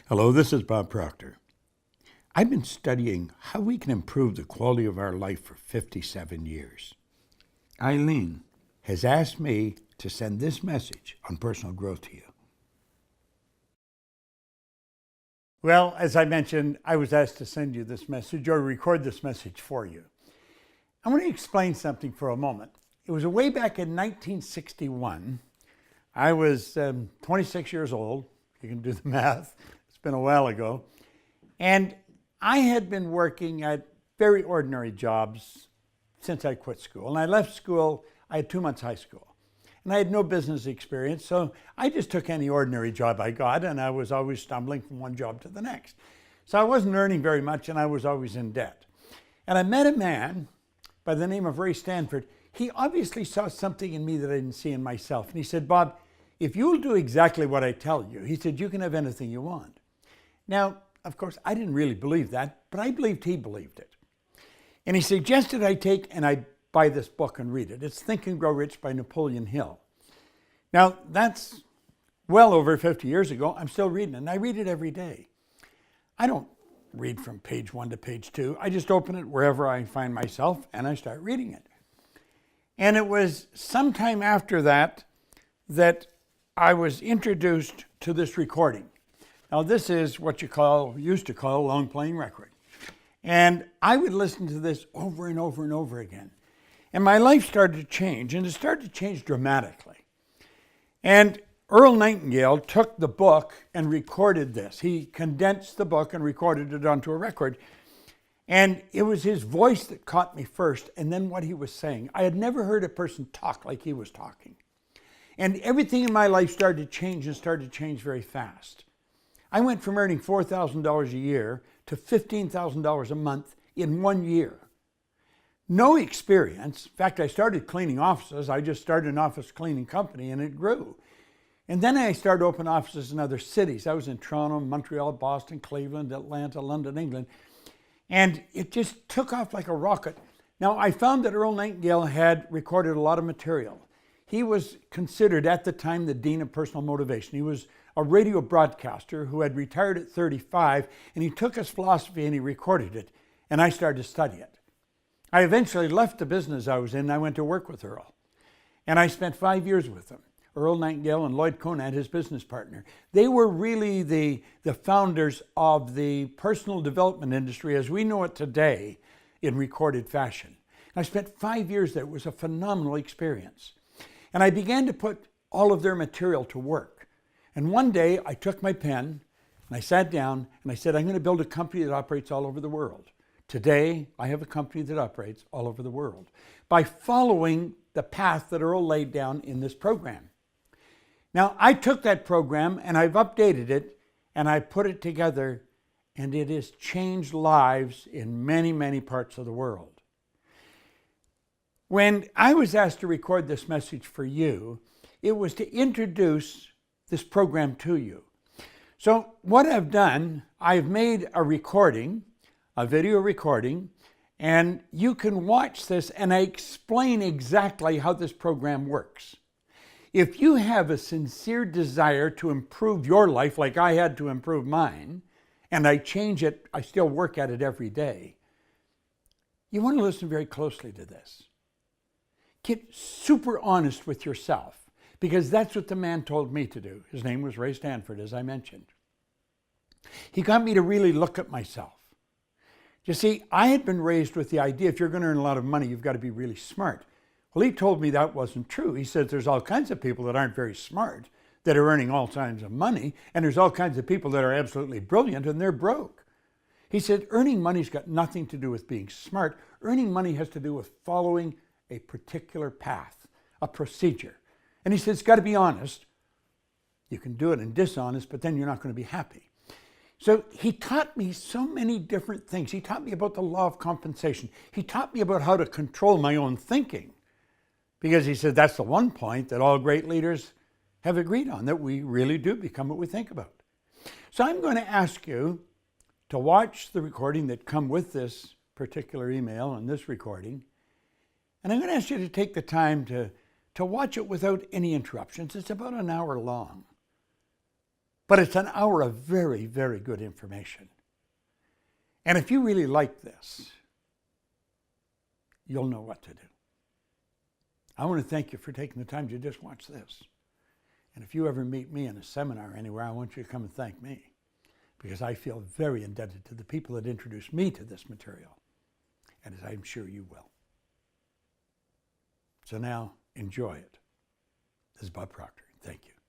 Hello, this is Bob Proctor. I've been studying how we can improve the quality of our life for 57 years. Eileen has asked me to send this message on personal growth to you. Well, as I mentioned, I was asked to send you this message or record this message for you. I want to explain something for a moment. It was way back in 1961. I was 26 years old. You can do the math. It's been a while ago. And I had been working at very ordinary jobs since I quit school. And I left school, I had 2 months high school. And I had no business experience, so I just took any ordinary job I got, and I was always stumbling from one job to the next. So I wasn't earning very much, and I was always in debt. And I met a man by the name of Ray Stanford. He obviously saw something in me that I didn't see in myself. And he said, Bob, if you'll do exactly what I tell you, he said, you can have anything you want. Now, of course, I didn't really believe that, but I believed he believed it. And he suggested I take and I buy this book and read it. It's Think and Grow Rich by Napoleon Hill. Now, that's well over 50 years ago. I'm still reading it, and I read it every day. I don't read from page 1 to page 2. I just open it wherever I find myself, and I start reading it. And it was sometime after that that I was introduced to this recording. Now, this is what used to call a long playing record. And I would listen to this over and over and over again. And my life started to change, and it started to change dramatically. And Earl Nightingale took the book and recorded this. He condensed the book and recorded it onto a record. And it was his voice that caught me first, and then what he was saying. I had never heard a person talk like he was talking. And everything in my life started to change and started to change very fast. I went from earning $4,000 a year to $15,000 a month in 1 year. No experience. In fact, I started cleaning offices. I just started an office cleaning company and it grew. And then I started opening offices in other cities. I was in Toronto, Montreal, Boston, Cleveland, Atlanta, London, England. And it just took off like a rocket. Now, I found that Earl Nightingale had recorded a lot of material. He was considered at the time the Dean of Personal Motivation. He was a radio broadcaster who had retired at 35, and he took his philosophy and he recorded it, and I started to study it. I eventually left the business I was in, and I went to work with Earl. And I spent 5 years with him. Earl Nightingale and Lloyd Conant, his business partner. They were really the founders of the personal development industry as we know it today in recorded fashion. I spent 5 years there. It was a phenomenal experience. And I began to put all of their material to work. And one day I took my pen and I sat down and I said, I'm going to build a company that operates all over the world. Today, I have a company that operates all over the world by following the path that Earl laid down in this program. Now, I took that program and I've updated it and I put it together, and it has changed lives in many, many parts of the world. When I was asked to record this message for you, it was to introduce this program to you. So what I've done, I've made a recording, a video recording, and you can watch this and I explain exactly how this program works. If you have a sincere desire to improve your life like I had to improve mine, and I change it, I still work at it every day, you want to listen very closely to this. Get super honest with yourself, because that's what the man told me to do. His name was Ray Stanford, as I mentioned. He got me to really look at myself. You see, I had been raised with the idea if you're going to earn a lot of money, you've got to be really smart. Well, he told me that wasn't true. He said there's all kinds of people that aren't very smart that are earning all kinds of money, and there's all kinds of people that are absolutely brilliant and they're broke. He said earning money's got nothing to do with being smart. Earning money has to do with following a particular path, a procedure. And he said it's got to be honest. You can do it in dishonest, but then you're not going to be happy. So he taught me so many different things. He taught me about the law of compensation. He taught me about how to control my own thinking, because he said that's the one point that all great leaders have agreed on, that we really do become what we think about. So I'm going to ask you to watch the recording that come with this particular email and this recording, and I'm going to ask you to take the time to watch it without any interruptions. It's about an hour long. But it's an hour of very, very good information. And if you really like this, you'll know what to do. I want to thank you for taking the time to just watch this. And if you ever meet me in a seminar anywhere, I want you to come and thank me, because I feel very indebted to the people that introduced me to this material, and as I'm sure you will. So now, enjoy it. This is Bob Proctor. Thank you.